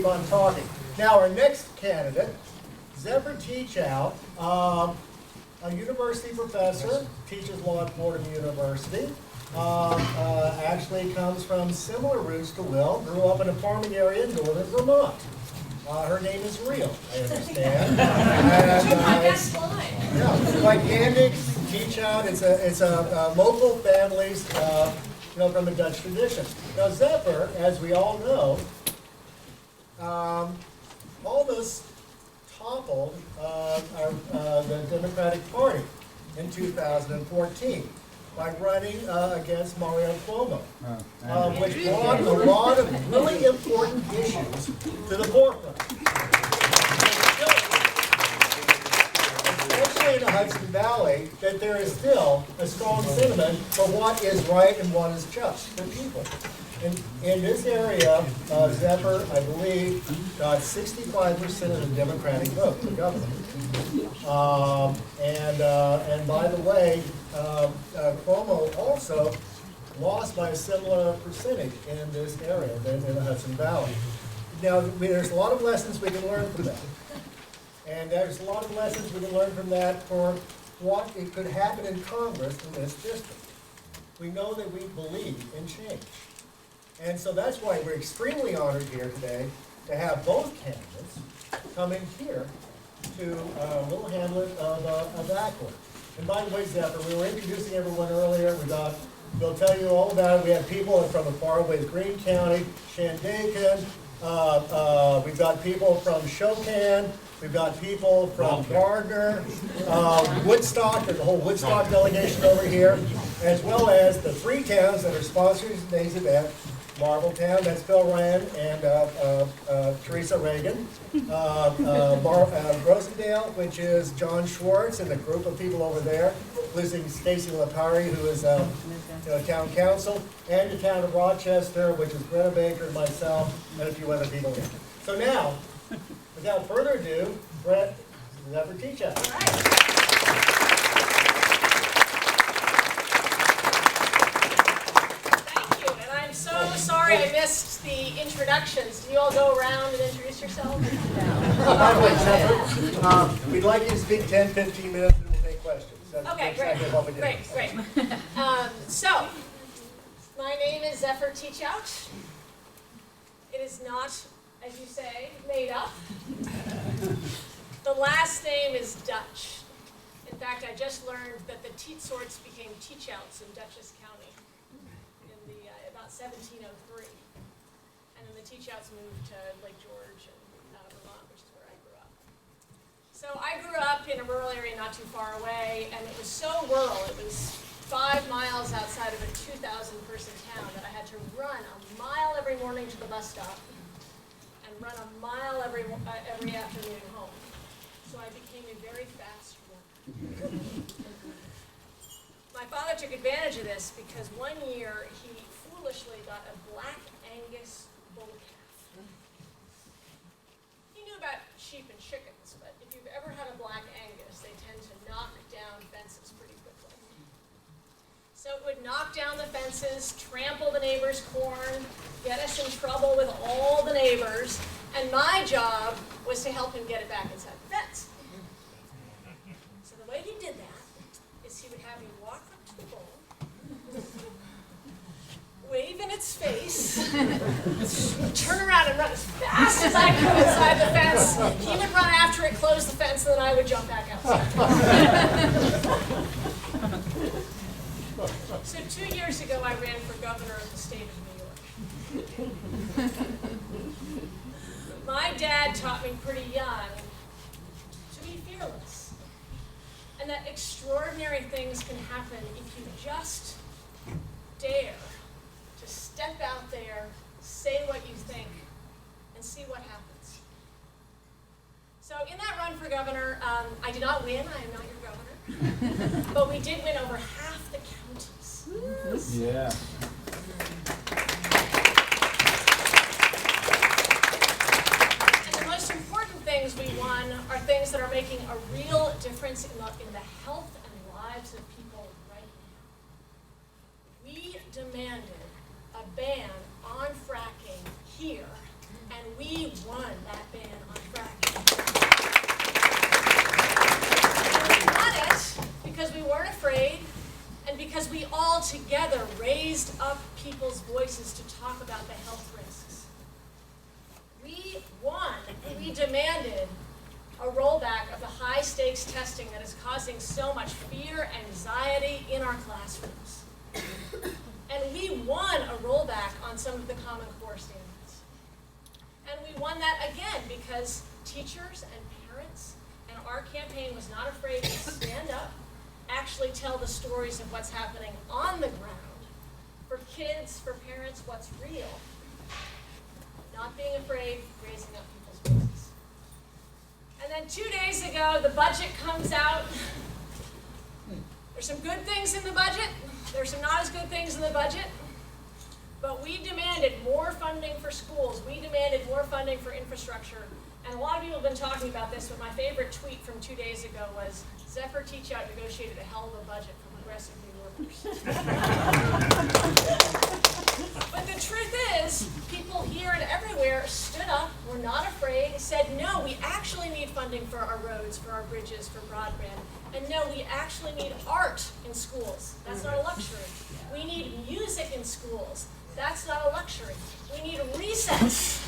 keep on talking. Now, our next candidate, Zephyr Teachout, a university professor, teaches law at Fordham University. Actually comes from similar roots to Will, grew up in a farming area in northern Vermont. Her name is real, I understand. Yeah, like Yandik, Teachout, it's a local families, from the Dutch tradition. Now Zephyr, as we all know, almost toppled the Democratic Party in 2014 by running against Mario Cuomo, which brought a lot of really important issues to the forefront. Especially in the Hudson Valley, that there is still a strong sentiment for what is right and what is just for people. In this area, Zephyr, I believe, got 65% of the Democratic vote for governor. And by the way, Cuomo also lost by a similar percentage in this area, in the Hudson Valley. Now, there's a lot of lessons we can learn from that. And there's a lot of lessons we can learn from that for what it could happen in Congress in this district. We know that we believe in change. And so that's why we're extremely honored here today to have both candidates come in here to a little hamlet of Ackworth. And by the way, Zephyr, we were introducing everyone earlier. We'll tell you all about it. We have people from as far away as Greene County, Shandaken. We've got people from Shokan. We've got people from Gardner, Woodstock. There's a whole Woodstock delegation over here, as well as the three towns that are sponsoring today's event. Marbletown, that's Bill Ryan and Teresa Reagan. Rosendale, which is John Schwartz and a group of people over there, including Stacy Lapari, who is town council, and the town of Rochester, which is Greta Baker, myself, and a few other people here. So now, without further ado, Brett, Zephyr Teachout. So sorry I missed the introductions. Do you all go around and introduce yourselves? By the way, Zephyr, we'd like you to speak 10, 15 minutes and we'll take questions. That's okay, great. Great. So, my name is Zephyr Teachout. It is not, as you say, made up. The last name is Dutch. In fact, I just learned that the Teatsorts became Teachouts in Dutchess County. About 1703, and then the Teachouts moved to Lake George and Vermont, which is where I grew up. So I grew up in a rural area not too far away, and it was so rural. It was 5 miles outside of a 2,000-person town that I had to run a mile every morning to the bus stop and run a mile every afternoon home. So I became a very fast runner. My father took advantage of this because one year he foolishly got a black Angus bull calf. He knew about sheep and chickens, but if you've ever had a black Angus, they tend to knock down fences pretty quickly. So it would knock down the fences, trample the neighbors' corn, get us in trouble with all the neighbors, and my job was to help him get it back inside the fence. So the way he did that is he would have me walk up to the bull, wave in its face, turn around and run as fast as I could inside the fence. He would run after it, close the fence, and then I would jump back outside. So 2 years ago, I ran for governor of the state of New York. My dad taught me pretty young to be fearless, and that extraordinary things can happen if you just dare to step out there, say what you think, and see what happens. So in that run for governor, I did not win. I am not your governor. But we did win over half the counties. Yeah. And the most important things we won are things that are making a real difference in the health and lives of people right now. We demanded a ban on fracking here, and we won. together raised up people's voices to talk about the health risks. We won, we demanded a rollback of the high-stakes testing that is causing so much fear and anxiety in our classrooms. And we won a rollback on some of the Common Core standards. And we won that again because teachers and parents and our campaign was not afraid to stand up, actually tell the stories of what's happening on the ground, for kids, for parents, what's real. Not being afraid, raising up people's voices. And then 2 days ago, the budget comes out. There's some good things in the budget. There's some not as good things in the budget. But we demanded more funding for schools. We demanded more funding for infrastructure. And a lot of people have been talking about this, but my favorite tweet from 2 days ago was, Zephyr Teachout negotiated a hell of a budget for progressive New Yorkers. But the truth is, people here and everywhere stood up, were not afraid, said, no, we actually need funding for our roads, for our bridges, for broadband. And no, we actually need art in schools. That's not a luxury. We need music in schools. That's not a luxury. We need recess.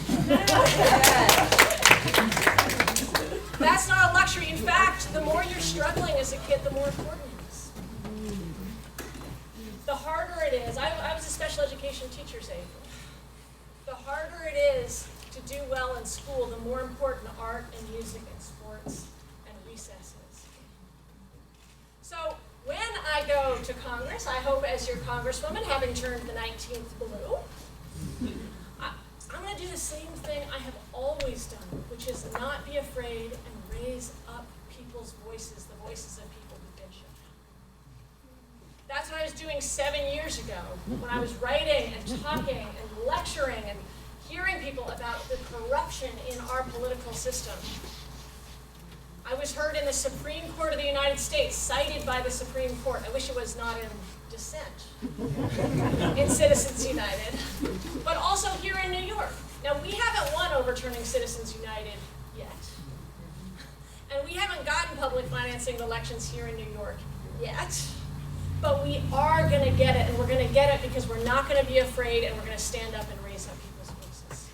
That's not a luxury. In fact, the more you're struggling as a kid, the more important it is. The harder it is. I was a special education teacher's aide. The harder it is to do well in school, the more important art and music and sports and recess is. So when I go to Congress, I hope as your congresswoman, having turned the 19th blue, I'm going to do the same thing I have always done, which is not be afraid and raise up people's voices, the voices of people who've been shut down. That's what I was doing 7 years ago, when I was writing and talking and lecturing and hearing people about the corruption in our political system. I was heard in the Supreme Court of the United States, cited by the Supreme Court. I wish it was not in dissent in Citizens United, but also here in New York. Now, we haven't won overturning Citizens United yet, and we haven't gotten public financing of elections here in New York yet, but we are going to get it, and we're going to get it because we're not going to be afraid, and we're going to stand up and raise up people's voices.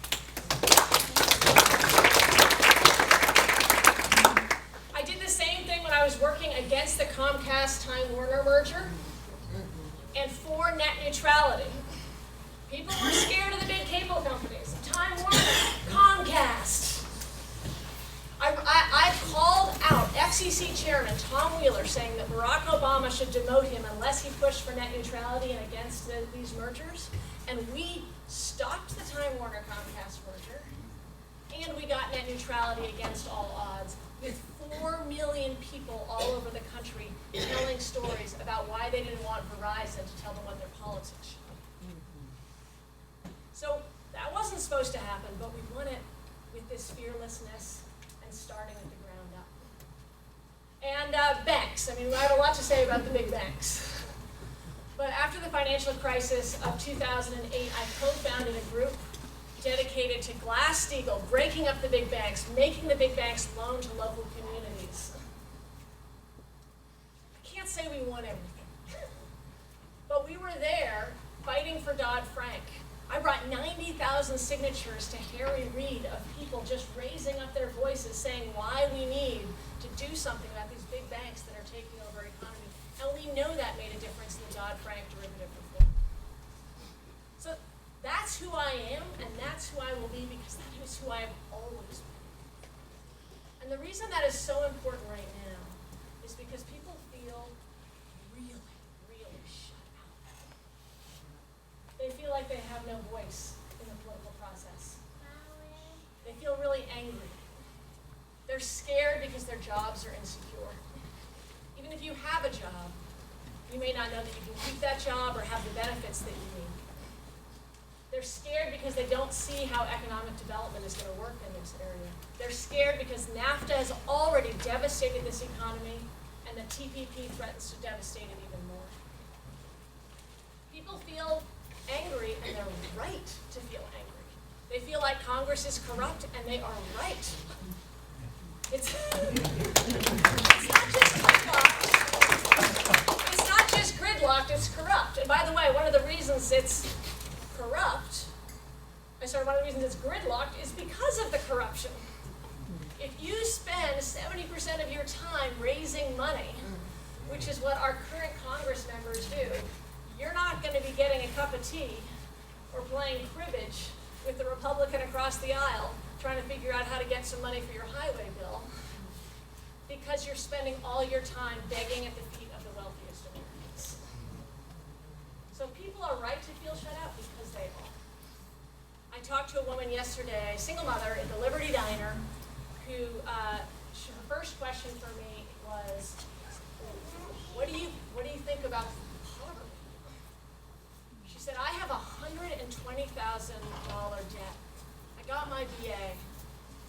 I did the same thing when I was working against the Comcast-Time Warner merger and for net neutrality. People were scared of the big cable companies, Time Warner, Comcast. I called out FCC Chairman Tom Wheeler saying that Barack Obama should demote him unless he pushed for net neutrality and against these mergers. And we stopped the Time Warner Comcast merger, and we got net neutrality against all odds, with 4 million people all over the country telling stories about why they didn't want Verizon to tell them what their politics should be. So that wasn't supposed to happen, but we won it with this fearlessness and starting at the ground up. And banks. I mean, I have a lot to say about the big banks. But after the financial crisis of 2008, I co-founded a group dedicated to Glass-Steagall, breaking up the big banks, making the big banks loan to local communities. I can't say we won everything, but we were there fighting for Dodd-Frank. I brought 90,000 signatures to Harry Reid of people just raising up their voices, saying why we need to do something about these big banks that are taking over our economy. And we know that made a difference in the Dodd-Frank derivative reform. So that's who I am, and that's who I will be, because that is who I have always been. And the reason that is so important right now is because people feel really, really shut out. They feel like they have no voice in the political process. They feel really angry. They're scared because their jobs are insecure. Even if you have a job, you may not know that you can keep that job or have the benefits that you need. They're scared because they don't see how economic development is going to work in this area. They're scared because NAFTA has already devastated this economy, and the TPP threatens to devastate it even more. People feel angry, and they're right to feel angry. They feel like Congress is corrupt, and they are right. It's not just gridlock. It's not just gridlock. gridlocked, it's corrupt. And by the way, one of the reasons it's corrupt, one of the reasons it's gridlocked is because of the corruption. If you spend 70% of your time raising money, which is what our current Congress members do, you're not going to be getting a cup of tea or playing cribbage with the Republican across the aisle trying to figure out how to get some money for your highway bill, because you're spending all your time begging at the feet of the wealthiest Americans. So people are right to feel shut out because they are. I talked to a woman yesterday, a single mother at the Liberty Diner, who her first question for me was, what do you think about poverty? She said, I have a $120,000 debt. I got my BA.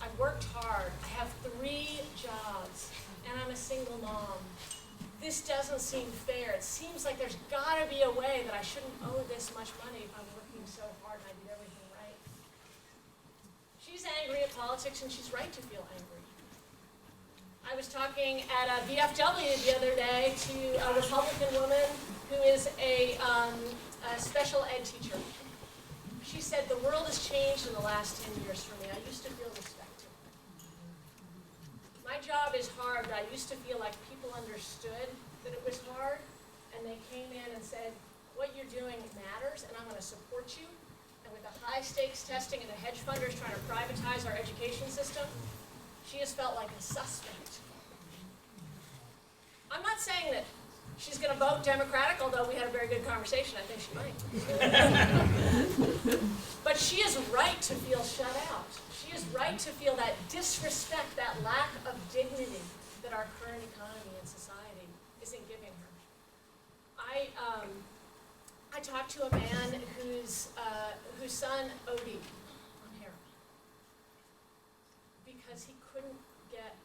I've worked hard. I have 3 jobs, and I'm a single mom. This doesn't seem fair. It seems like there's got to be a way that I shouldn't owe this much money if I'm working so hard and I did everything right. She's angry at politics, and she's right to feel angry. I was talking at a VFW the other day to a Republican woman who is a special ed teacher. She said, the world has changed in the last 10 years for me. I used to feel respected. My job is hard, but I used to feel like people understood that it was hard, and they came in and said, what you're doing matters, and I'm going to support you. And with the high stakes testing and the hedge funders trying to privatize our education system, she has felt like a suspect. I'm not saying that she's going to vote Democratic, although we had a very good conversation. I think she might. But she is right to feel shut out. She is right to feel that disrespect, that lack of dignity that our current economy and society isn't giving her. I talked to a man whose son OD'd on heroin because he couldn't get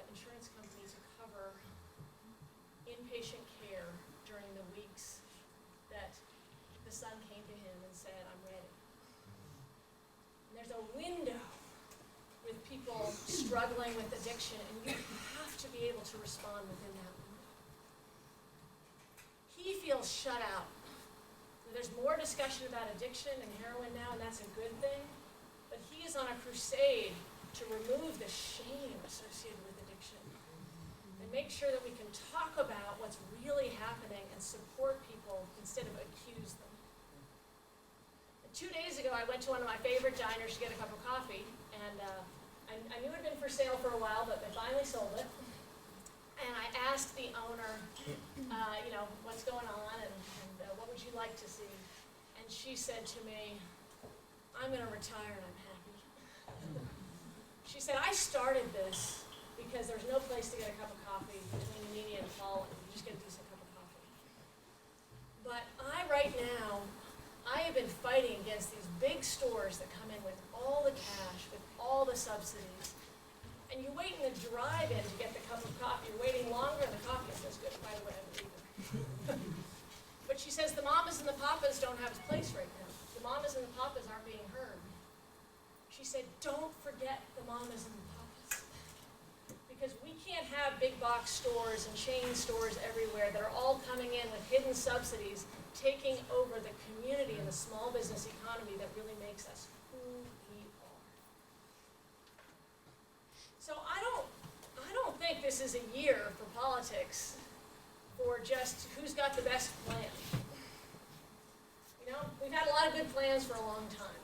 insurance company to cover inpatient care during the weeks that the son came to him and said, I'm ready. And there's a window with people struggling with addiction, and you have to be able to respond within that window. He feels shut out. There's more discussion about addiction and heroin now, and that's a good thing, but he is on a crusade to remove the shame associated with addiction and make sure that we can talk about what's really happening and support people instead of accuse them. And 2 days ago, I went to one of my favorite diners to get a cup of coffee, and I knew it had been for sale for a while, but they finally sold it. And I asked the owner, what's going on, and what would you like to see? And she said to me, I'm going to retire and I'm happy. She said, I started this because there's no place to get a cup of coffee between Unini and Fall, and you just get a decent cup of coffee. But right now, I have been fighting against these big stores that come in with all the cash, with all the subsidies, and you wait in the drive-in to get the cup of coffee. You're waiting longer, and the coffee is as good. By the way, I believe her. But she says the mamas and the papas don't have a place right now. The mamas and the papas aren't being heard. She said, don't forget the mamas and the papas. Because we can't have big box stores and chain stores everywhere that are all coming in with hidden subsidies, taking over the community and the small business economy that really makes us who we are. So I don't think this is a year for politics for just who's got the best plan. We've had a lot of good plans for a long time.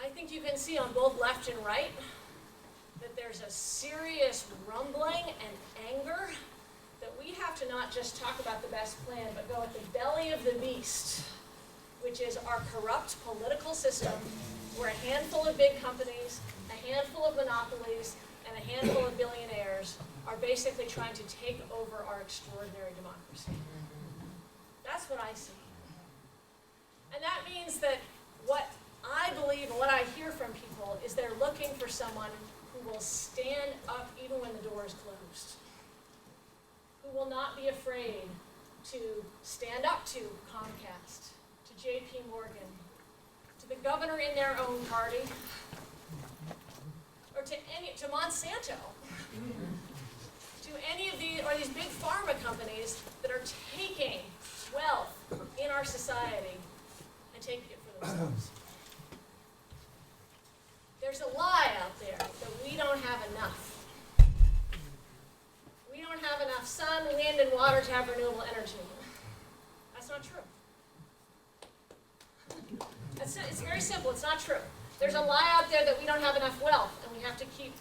I think you can see on both left and right that there's a serious rumbling and anger that we have to not just talk about the best plan, but go at the belly of the beast, which is our corrupt political system, where a handful of big companies, a handful of monopolies, and a handful of billionaires are basically trying to take over our extraordinary democracy. That's what I see. And that means that what I believe and what I hear from people is they're looking for someone who will stand up even when the door is closed, who will not be afraid to stand up to Comcast, to J.P. Morgan, to the governor in their own party, or to Monsanto, to any of these, or these big pharma companies that are taking wealth in our society and taking it for themselves. There's a lie out there that we don't have enough. We don't have enough sun, wind, and water to have renewable energy. That's not true. It's very simple. It's not true. There's a lie out there that we don't have enough wealth, and we have to keep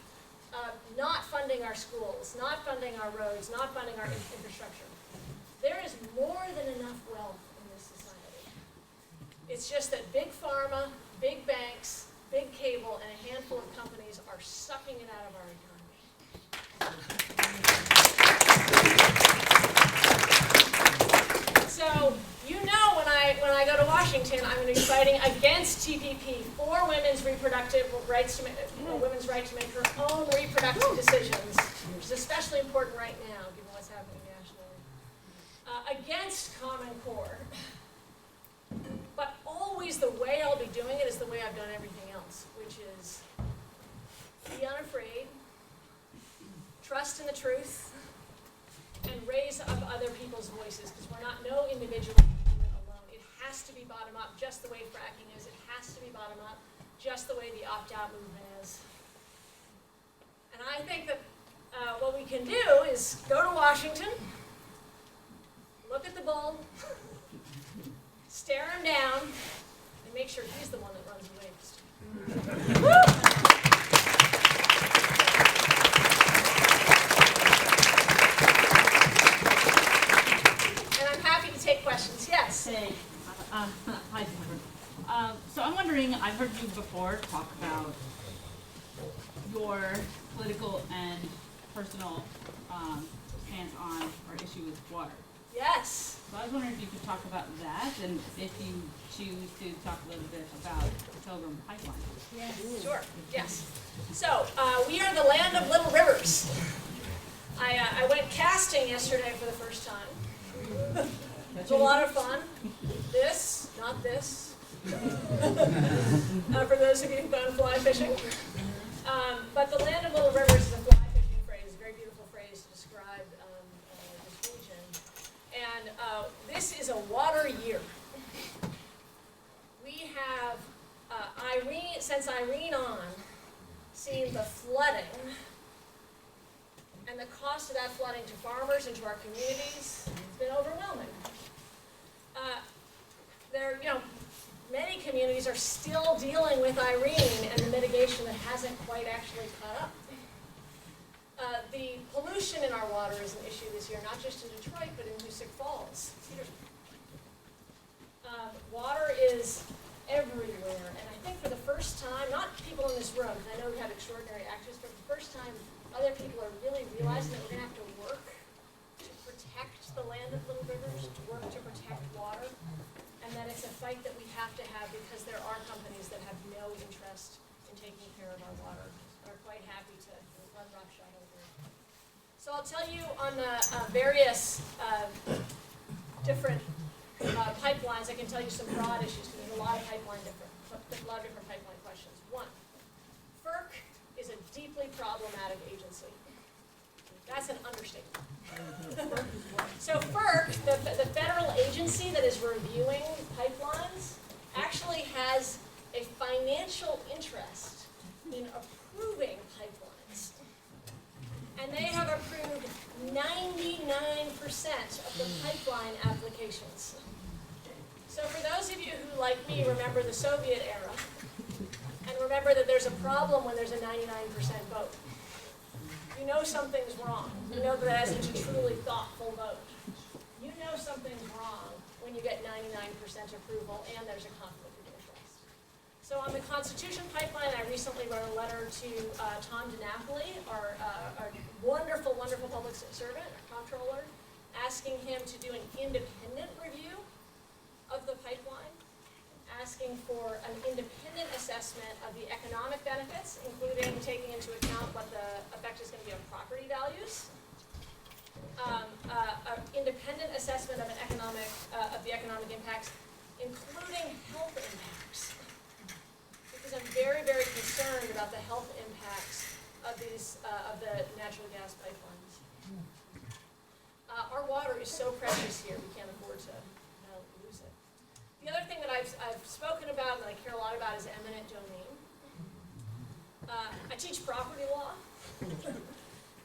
not funding our schools, not funding our roads, not funding our infrastructure. There is more than enough wealth in this society. It's just that big pharma, big banks, big cable, and a handful of companies are sucking it out of our economy. So, you know when I go to Washington, I'm going to be fighting against TPP for women's reproductive rights to women's right to make her own reproductive decisions, which is especially important right now, given what's happening nationally. Against Common Core. But always the way I'll be doing it is the way I've done everything else, which is be unafraid, trust in the truth, and raise up other people's voices, because we're not no individual alone. It has to be bottom up, just the way fracking is. It has to be bottom up, just the way the opt-out movement is. And I think that what we can do is go to Washington, look at the bull, stare him down, and make sure he's the one that runs away first. Woo! Take questions. Yes. Hey, hi, Zephyr. So I'm wondering, I've heard you before talk about your political and personal stance on or issue with water. Yes. So I was wondering if you could talk about that, and if you choose to talk a little bit about the Pilgrim Pipeline. Yes. Sure. Yes. So we are the land of little rivers. I went casting yesterday for the first time. It's a lot of fun. This, not this. For those of you who've gone fly fishing. But the land of little rivers is a fly fishing phrase, a very beautiful phrase to describe this region. And this is a water year. We have, since Irene on, seen the flooding and the cost of that flooding to farmers and to our communities. It's been overwhelming. Many communities are still dealing with Irene and the mitigation that hasn't quite actually caught up. The pollution in our water is an issue this year, not just in Detroit, but in Hoosick Falls. Water is everywhere, and I think for the first time, not people in this room, because I know we have extraordinary activists, but for the first time, other people are really realizing that we're going to have to work to protect the land of little rivers, to work to protect water, and that it's a fight that we have to have because there are companies that have no interest in taking care of our water and are quite happy to run roughshod over it. So I'll tell you on the various different pipelines, I can tell you some broad issues because there's a lot of different pipeline questions. One, FERC is a deeply problematic agency. That's an understatement. So FERC, the federal agency that is reviewing pipelines, actually has a financial interest in approving pipelines. And they have approved 99% of the pipeline applications. So for those of you who, like me, remember the Soviet era, and remember that there's a problem when there's a 99% vote. You know something's wrong. You know that isn't a truly thoughtful vote. You know something's wrong when you get 99% approval and there's a conflict of interest. So on the Constitution pipeline, I recently wrote a letter to Tom DiNapoli, our wonderful, wonderful public servant, our comptroller, asking him to do an independent review of the pipeline, asking for an independent assessment of the economic benefits, including taking into account what the effect is going to be on property values, an independent assessment of the economic impacts, including health impacts, because I'm very, very concerned about the health impacts of the natural gas pipelines. Our water is so precious here, we can't afford to lose it. The other thing that I've spoken about and I care a lot about is eminent domain. I teach property law.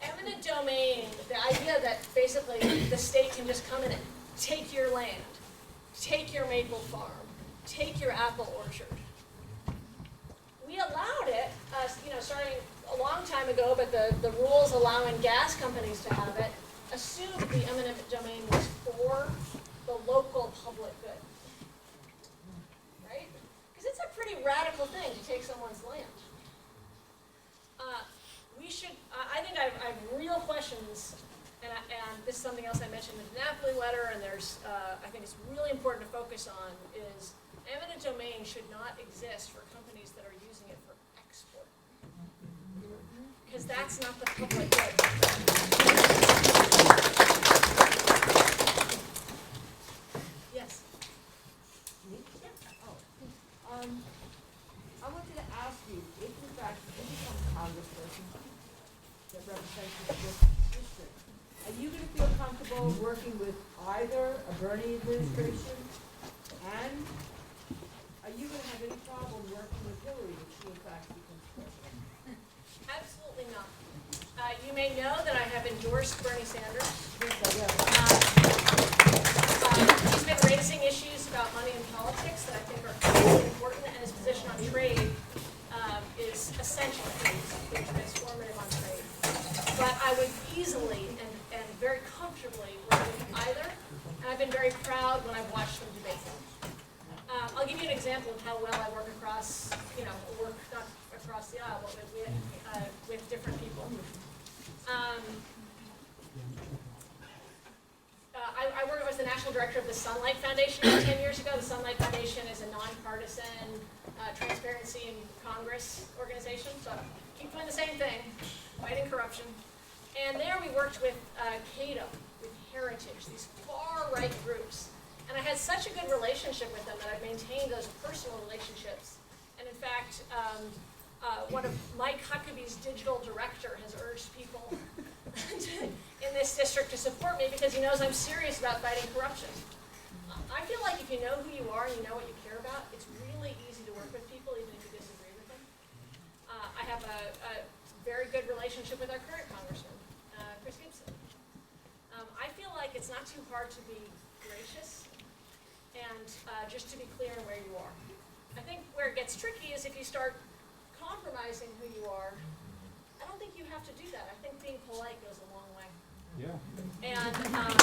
Eminent domain, the idea that basically the state can just come in and take your land, take your maple farm, take your apple orchard. We allowed it, starting a long time ago, but the rules allowing gas companies to have it assumed the eminent domain was for the local public good, right? Because it's a pretty radical thing to take someone's land. I think I have real questions, and this is something else I mentioned in the Napoli letter, and I think it's really important to focus on, is eminent domain should not exist for companies that are using it for export. Because that's not the public good. Yes? I wanted to ask you, if in fact you become a congressperson that represents this district, are you going to feel comfortable working with either a Bernie administration, and are you going to have any problem working with Hillary if she in fact becomes president? Absolutely not. You may know that I have endorsed Bernie Sanders. Yes, I will. He's been raising issues about money in politics that I think are really important, and his position on trade is essential. He's been transformative on trade. But I would easily and very comfortably work with either, and I've been very proud when I've watched them debate them. I'll give you an example of how well I work across, work not across the aisle, but with different people. I work as the national director of the Sunlight Foundation 10 years ago. The Sunlight Foundation is a nonpartisan transparency in Congress organization. So keep doing the same thing, fighting corruption. And there we worked with Cato, with Heritage, these far-right groups. And I had such a good relationship with them that I've maintained those personal relationships. And in fact, one of Mike Huckabee's digital director has urged people in this district to support me because he knows I'm serious about fighting corruption. I feel like if you know who you are and you know what you care about, it's really easy to work with people even if you disagree with them. I have a very good relationship with our current congressman, Chris Gibson. I feel like it's not too hard to be gracious and just to be clear on where you are. I think where it gets tricky is if you start compromising who you are. I don't think you have to do that. I think being polite goes a long way. Yeah. And Mark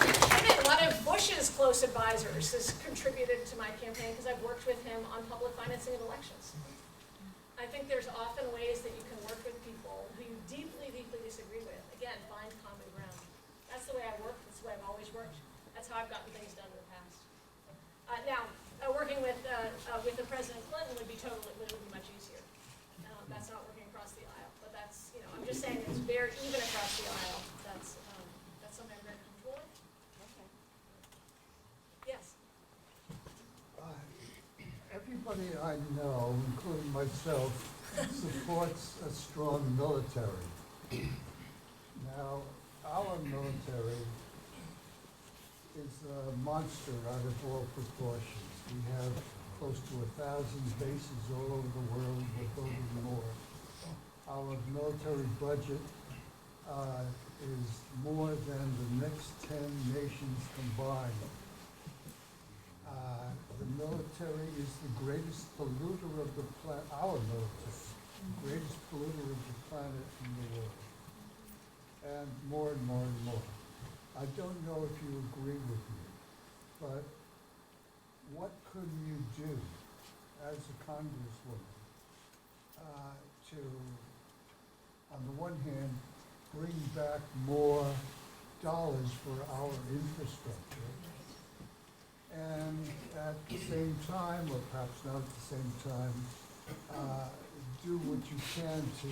Buchanan, one of Bush's close advisors, has contributed to my campaign because I've worked with him on public financing of elections. I think there's often ways that you can work with people who you deeply, deeply disagree with. Again, find common ground. That's the way I work. That's the way I've always worked. That's how I've gotten things done in the past. Working with the President Clinton would be much easier. That's not working across the aisle, but that's, I'm just saying it's very even across the aisle. That's something I'm very comfortable with. Okay. Yes. Everybody I know, including myself, supports a strong military. Now, our military is a monster out of all proportions. We have close to 1,000 bases all over the world. We're building more. Our military budget is more than the next 10 nations combined. The military is the greatest polluter of the planet, our military, the greatest polluter of the planet in the world. And more and more and more. I don't know if you agree with me, but what could you do as a congresswoman to, on the one hand, bring back more dollars for our infrastructure, and at the same time, or perhaps not at the same time, do what you can to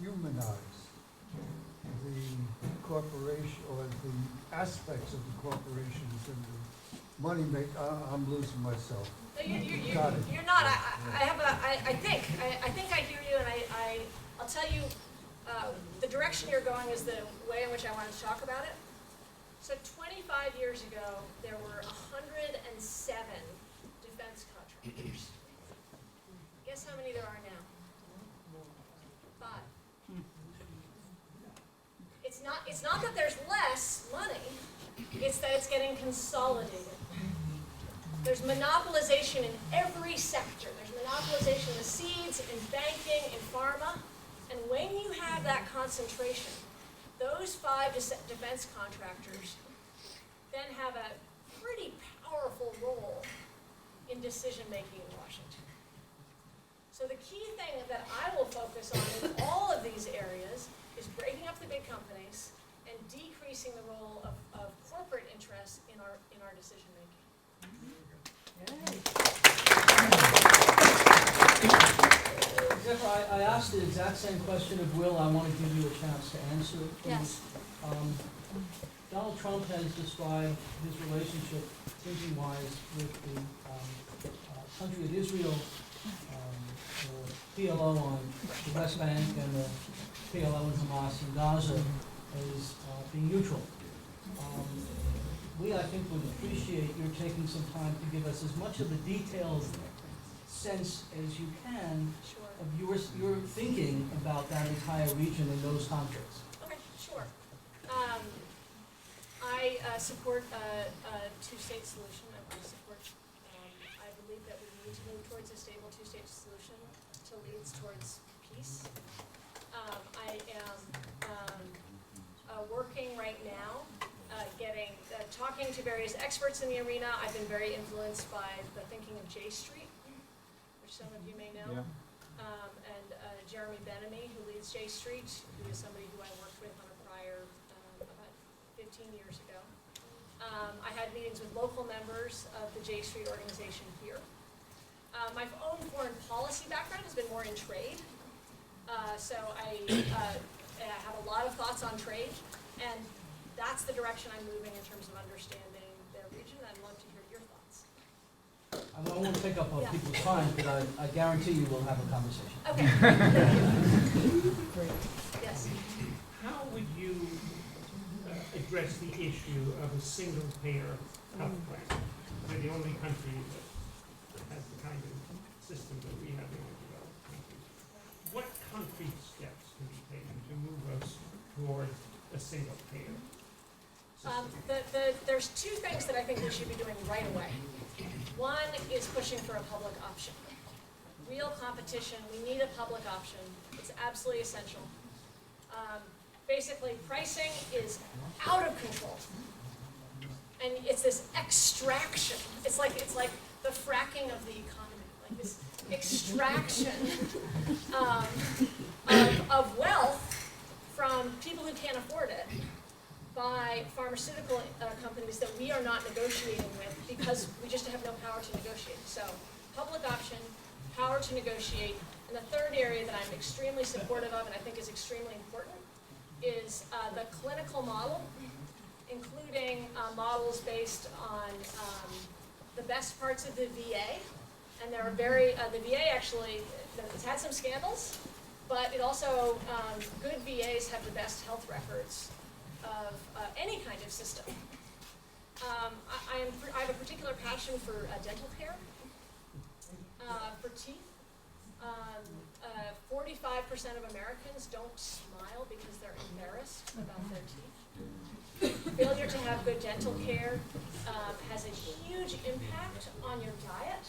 humanize the corporation, or the aspects of the corporations and the money make, I'm losing myself. No, Got it. you're not. I think I hear you, and I'll tell you the direction you're going is the way in which I wanted to talk about it. So 25 years ago, there were 107 defense contractors. Guess how many there are now? 5. It's not that there's less money, it's that it's getting consolidated. There's monopolization in every sector. There's monopolization in the seeds, in banking, in pharma. And when you have that concentration, those 5 defense contractors then have a pretty powerful role in decision-making in Washington. So the key thing that I will focus on in all of these areas is breaking up the big companies and decreasing the role of corporate interests in our decision-making. Zephyr, I asked the exact same question of Will. I want to give you a chance to answer it, please. Yes. Donald Trump has described his relationship, thinking-wise, with the country of Israel, the PLO on the West Bank, and the PLO and Hamas in Gaza as being neutral. We, I think, would appreciate your taking some time to give us as much of the detailed sense as you can Sure. of your thinking about that entire region and those conflicts. Okay, sure. I support a two-state solution. I believe that we need to move towards a stable two-state solution to lead towards peace. I am working right now, talking to various experts in the arena. I've been very influenced by the thinking of J Street, which some of you may know. Yeah. And Jeremy Benamy, who leads J Street, who is somebody who I worked with on a prior, about 15 years ago. I had meetings with local members of the J Street organization here. My own foreign policy background has been more in trade. So I have a lot of thoughts on trade, and that's the direction I'm moving in terms of understanding the region. I'd love to hear your thoughts. I won't take up Yeah. people's time, but I guarantee you we'll have a conversation. Okay. Yes. How would you address the issue of a single-payer health plan? We're the only country that has the kind of system that we have in our developed countries. What concrete steps can be taken to move us toward a single-payer system? There's 2 things that I think we should be doing right away. One is pushing for a public option. Real competition, we need a public option. It's absolutely essential. Basically, pricing is out of control. And it's this extraction. It's like the fracking of the economy, like this extraction of wealth from people who can't afford it by pharmaceutical companies that we are not negotiating with because we just have no power to negotiate. So public option, power to negotiate. And the third area that I'm extremely supportive of and I think is extremely important is the clinical model, including models based on the best parts of the VA. And there are the VA actually, it's had some scandals, but it also, good VAs have the best health records of any kind of system. I have a particular passion for dental care, for teeth. 45% of Americans don't smile because they're embarrassed about their teeth. Failure to have good dental care has a huge impact on your diet.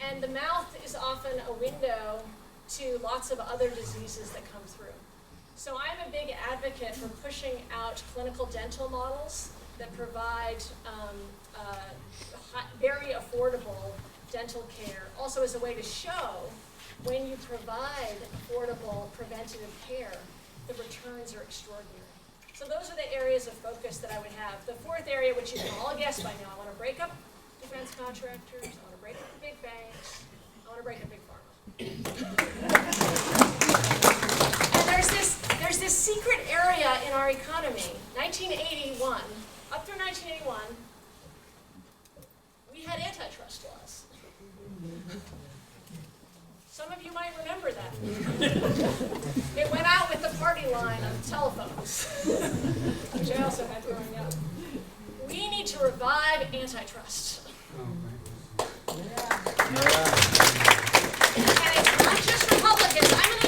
And the mouth is often a window to lots of other diseases that come through. So I'm a big advocate for pushing out clinical dental models that provide very affordable dental care, also as a way to show when you provide affordable preventative care, the returns are extraordinary. So those are the areas of focus that I would have. The fourth area, which you can all guess by now, I want to break up defense contractors, I want to break up the big banks, I want to break up big pharma. And there's this secret area in our economy. 1981, up through 1981, we had antitrust laws. Some of you might remember that. It went out with the party line on telephones, which I also had growing up. We need to revive antitrust. And it's not just Republicans. I'm a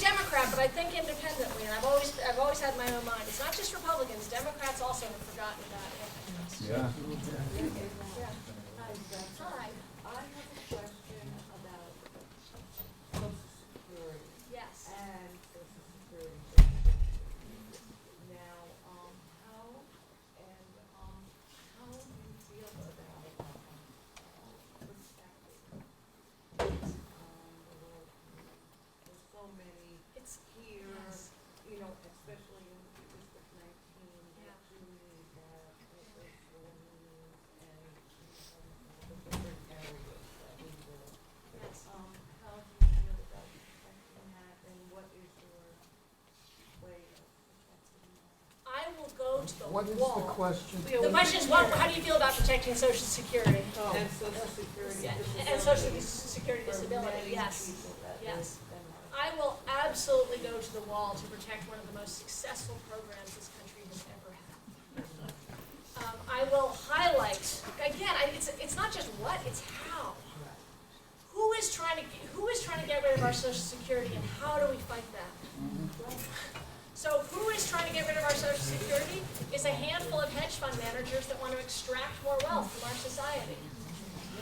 Democrat, but I think independently, and I've always had my own mind. It's not just Republicans. Democrats also have forgotten about antitrust. Yeah. Yeah. Hi. I have a question about Social Security Yes. and Social Security benefits. Now, how do you feel about protecting there's so many It's here, yes. you know, especially in District 19, Yeah. that you need that, and the different areas that we will. Yes. How do you feel about protecting that, and what is your way of protecting that? I will go to the What is wall. the question? The question is, how do you feel about protecting Social Security? And Social Security. Yeah, and Social Security disability, yes. Yes. I will absolutely go to the wall to protect one of the most successful programs this country has ever had. I will highlight, again, it's not just what, it's how. Who is trying to get rid of our Social Security, and how do we fight that? So who is trying to get rid of our Social Security is a handful of hedge fund managers that want to extract more wealth from our society.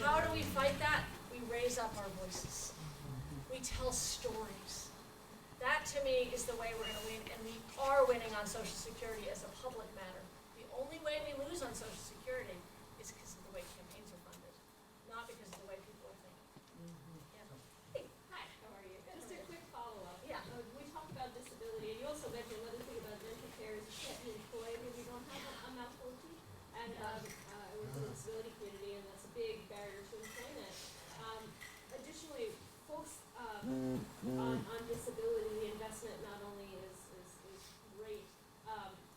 How do we fight that? We raise up our voices. We tell stories. That, to me, is the way we're going to win, and we are winning on Social Security as a public matter. The only way we lose on Social Security is because of the way campaigns are funded, not because of the way people are thinking. Yeah. Hey, hi, how are you? Just a quick follow-up. Yeah. We talked about disability, and you also mentioned another thing about dental care is you can't be employed if you don't have a mouthful of teeth. And I was in the disability community, and that's a big barrier to employment. Additionally, folks on disability, the investment not only is great.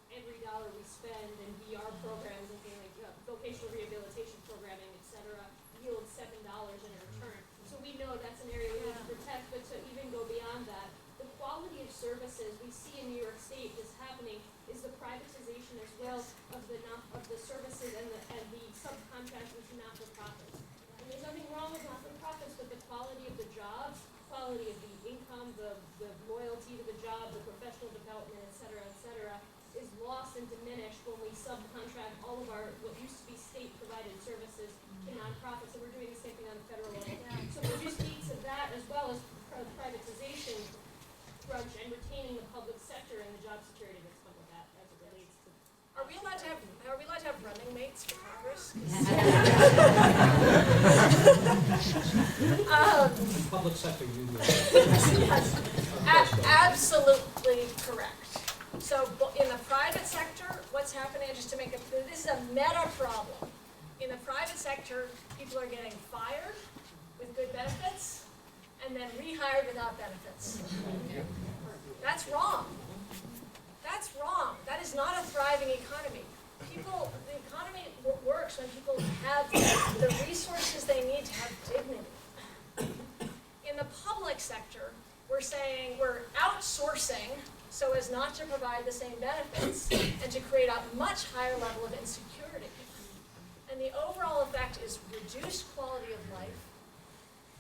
Every dollar we spend in VR programs and things like vocational rehabilitation programming, et cetera, yields $7 in a return. So we know that's an area we need to protect, but to even go beyond that, the quality of services we see in New York State is happening is the privatization as well of the services and the subcontracting to not-for-profits. And there's nothing wrong with not-for-profits, but the quality of the jobs, quality of the income, the loyalty to the job, the professional development, et cetera, is lost and diminished when we subcontract all of our, what used to be state-provided services to nonprofits, and we're doing the same thing on the federal level. So would you speak to that as well as privatization crunch and retaining the public sector and the job security that's come with that as it relates to? Are we allowed to have running mates for Congress? Public sector union. Yes, absolutely correct. So in the private sector, what's happening, just to make this is a meta problem. In the private sector, people are getting fired with good benefits and then rehired without benefits. That's wrong. That's wrong. That is not a thriving economy. The economy works when people have the resources they need to have dignity. In the public sector, we're saying we're outsourcing so as not to provide the same benefits and to create a much higher level of insecurity. And the overall effect is reduced quality of life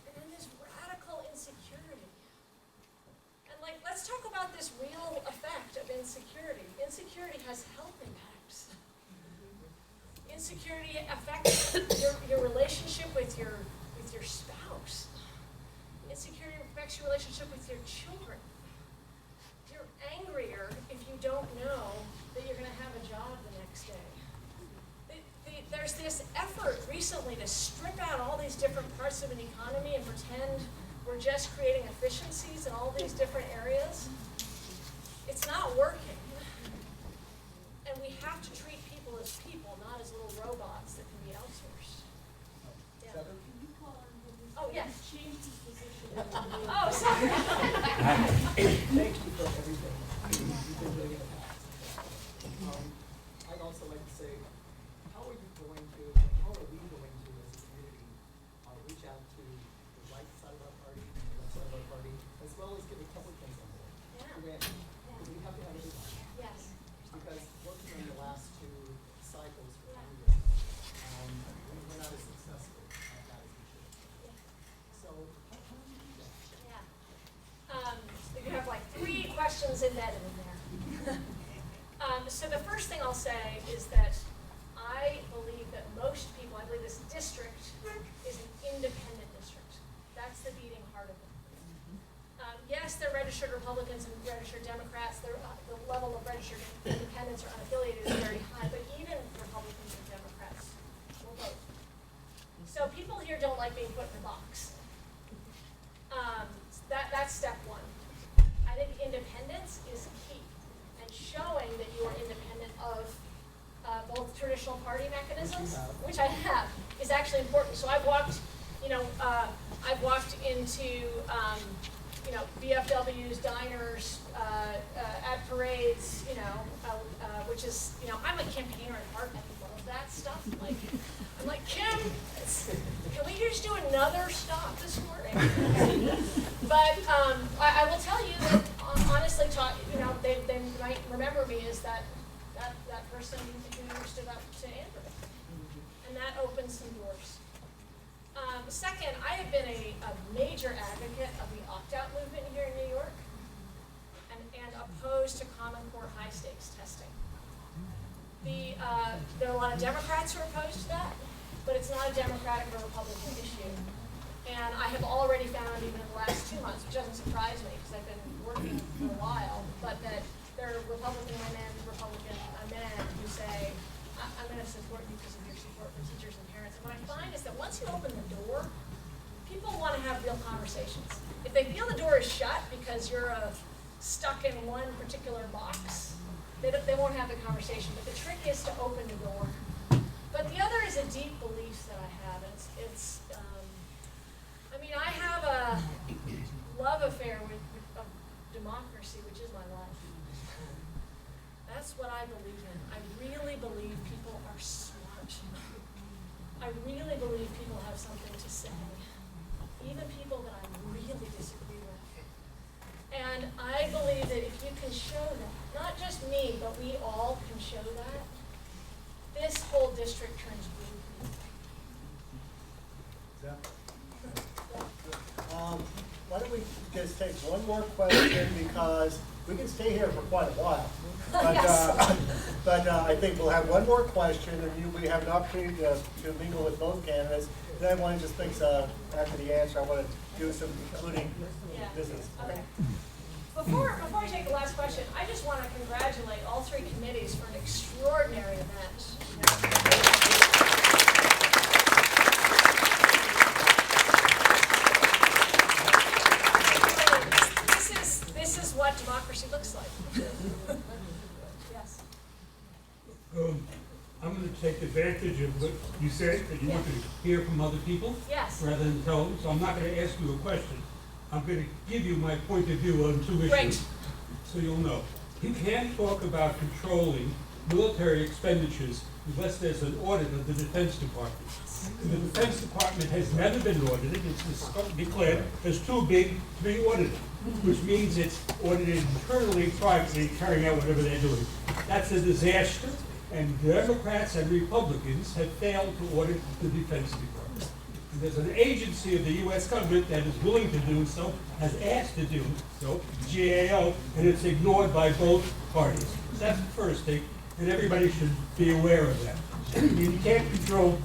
and then this radical insecurity. And let's talk about this real effect of insecurity. Insecurity has health impacts. Insecurity affects your relationship with your spouse. Insecurity affects your relationship with your children. You're angrier if you don't know that you're going to have a job the next day. There's this effort recently to strip out all these different parts of an economy and pretend we're just creating efficiencies in all these different areas. It's not working. And we have to treat people as people, not as little robots that can be outsourced. Yeah. Can you call on him? Oh, yes. Change his position. Oh, sorry. Thank you for everything you've been doing in the past. I'd also like to say, how are we going to, as a community, reach out to the right side of our party Randy, because we have to have a design. Yes. Because working on the last two cycles for Coumbia, we were not as successful at that as we should. So, how do you do that? Yeah. You have like 3 questions embedded in there. So the first thing I'll say is that I believe that most people, I believe this district is an independent district. That's the beating heart of it. Yes, they're registered Republicans and registered Democrats. The level of registered independents or unaffiliated is very high, but even Republicans and Democrats will vote. So people here don't like being put in a box. That's step 1. I think independence is key, and showing that you are independent of both traditional party mechanisms, which I have, is actually important. So I've walked, I've walked into, VFWs, diners, at parades, which is, I'm a campaigner at heart. I love that stuff. Like, I'm like, Kim, can we just do another stop this morning? But I will tell you that honestly, they might remember me as that person who stood up to Andrew, and that opened some doors. Second, I have been a major advocate of the opt-out movement here in New York, and opposed to Common Core high-stakes testing. There are a lot of Democrats who are opposed to that, but it's not a Democratic or Republican issue. And I have already found, even in the last 2 months, which doesn't surprise me because I've been working for a while, but that there are Republican women, Republican men who say, I'm going to support you because of your support for teachers and parents. And what I find is that once you open the door, people want to have real conversations. If they feel the door is shut because you're stuck in one particular box, they won't have the conversation. But the trick is to open the door. But the other is a deep belief that I have. I have a love affair with democracy, which is my life. That's what I believe in. I really believe people are smart. I really believe people have something to say, even people that I really disagree with. And I believe that if you can show that, not just me, but we all can show that, this whole district turns blue. Yeah. Why don't we just take one more question, because we can stay here for quite a while. But, but I think we'll have one more question, and we have an opportunity to mingle with both candidates. Then I want to just think, after the answer, I want to do some concluding business. Okay. Before I take the last question, I just want to congratulate all 3 committees for an extraordinary event. This is what democracy looks like. Yes. I'm going to take advantage of what you said, that you wanted to hear from other people Yes. rather than tell them. So I'm not going to ask you a question. I'm going to give you my point of view on 2 issues. Great. So you'll know. You can't talk about controlling military expenditures unless there's an audit of the Defense Department. And the Defense Department has never been audited. It's declared as too big to be audited, which means it's audited internally, privately, carrying out whatever they're doing. That's a disaster, and Democrats and Republicans have failed to audit the Defense Department. And there's an agency of the U.S. government that is willing to do so, has asked to do so, GAO, and it's ignored by both parties. So that's the first thing, and everybody should be aware of that. You can't control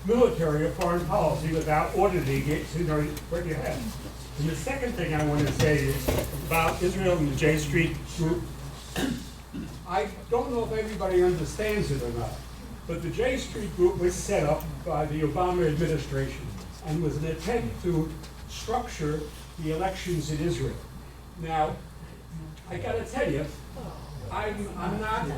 military or foreign policy without auditing it to know what you have. And the second thing I want to say is about Israel and the J Street group. I don't know if everybody understands it or not, but the J Street group was set up by the Obama administration and was an attempt to structure the elections in Israel. Now, I got to tell you, I'm not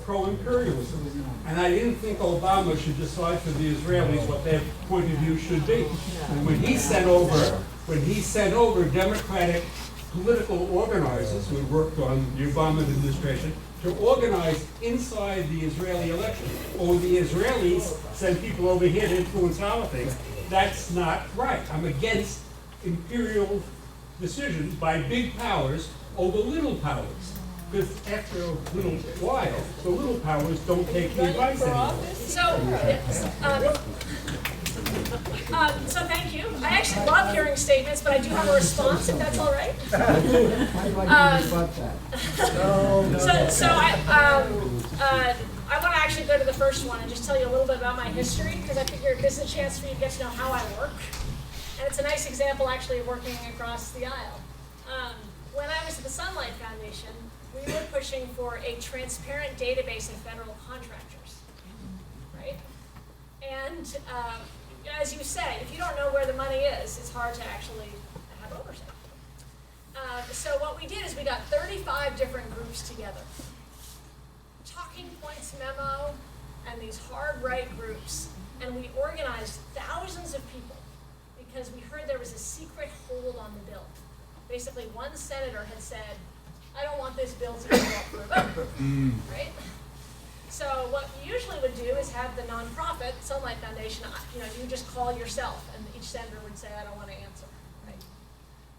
pro-imperialism, and I didn't think Obama should decide for the Israelis what their point of view should be. And when he sent over Democratic political organizers who worked on the Obama administration to organize inside the Israeli election, or the Israelis send people over here to influence our things, that's not right. I'm against imperial decisions by big powers over little powers. Because after a little while, the little powers don't take the advice anymore. So thank you. I actually love hearing statements, but I do have a response, if that's all right. I want to actually go to the first one and just tell you a little bit about my history, because I figure this is a chance for you to get to know how I work. And it's a nice example, actually, of working across the aisle. When I was at the Sunlight Foundation, we were pushing for a transparent database of federal contractors, right? And as you say, if you don't know where the money is, it's hard to actually have oversight. So what we did is we got 35 different groups together. Talking Points Memo and these hard right groups, and we organized thousands of people because we heard there was a secret hold on the bill. Basically, one senator had said, I don't want this bill to go up for a vote, right? So what we usually would do is have the nonprofit, Sunlight Foundation, you just call yourself, and each senator would say, I don't want to answer, right?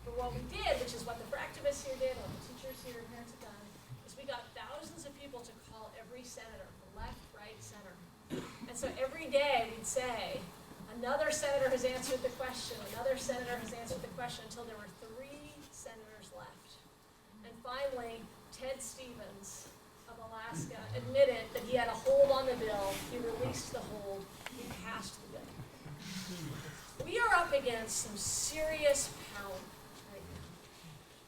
But what we did, which is what the activists here did, what the teachers here, parents have done, is we got thousands of people to call every senator, left, right, center. And so every day we'd say, another senator has answered the question, another senator has answered the question, until there were 3 senators left. And finally, Ted Stevens of Alaska admitted that he had a hold on the bill. He released the hold. He passed the bill. We are up against some serious power right now.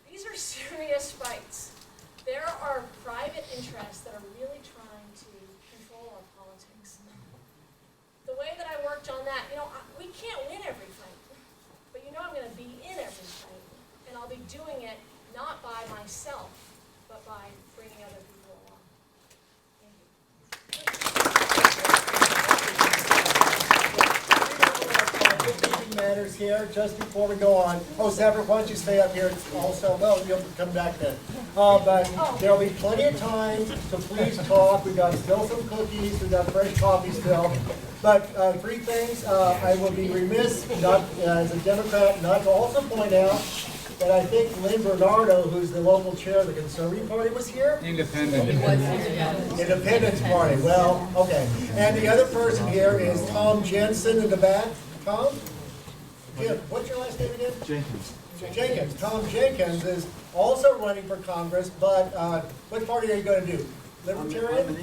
These are serious fights. There are private interests that are really trying to control our politics. The way that I worked on that, we can't win every fight, but I'm going to be in every fight, and I'll be doing it not by myself, but by bringing other people along. Thank you. Matters here, just before we go on. Oh, Zephyr, why don't you stay up here also? Well, you'll come back then. But there'll be plenty of time to please talk. We've got still some cookies, we've got fresh coffee still. But 3 things, I will be remiss, as a Democrat, not to also point out that I think Lynn Bernardo, who's the local chair of the Conservative Party, was here? Independence Party, well, okay. And the other person here is Tom Jensen in the back. Tom? Jim, what's your last name again? Jenkins. Tom Jenkins is also running for Congress, but what party are you going to do? Libertarian? I'm an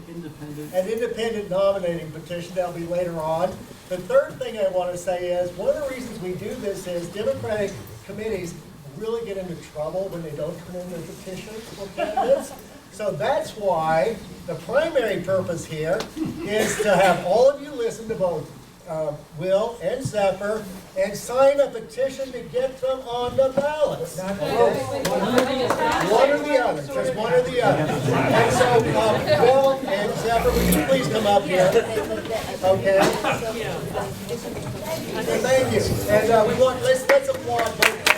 independent. An independent nominating petition, that'll be later on. The third thing I want to say is, one of the reasons we do this is Democratic committees really get into trouble when they don't turn in their petitions for candidates. So that's why the primary purpose here is to have all of you listen to both Will and Zephyr and sign a petition to get them on the ballot. One or the other, just one or the other. And so Will and Zephyr, would you please come up here? Okay. Thank you. And let's applaud both.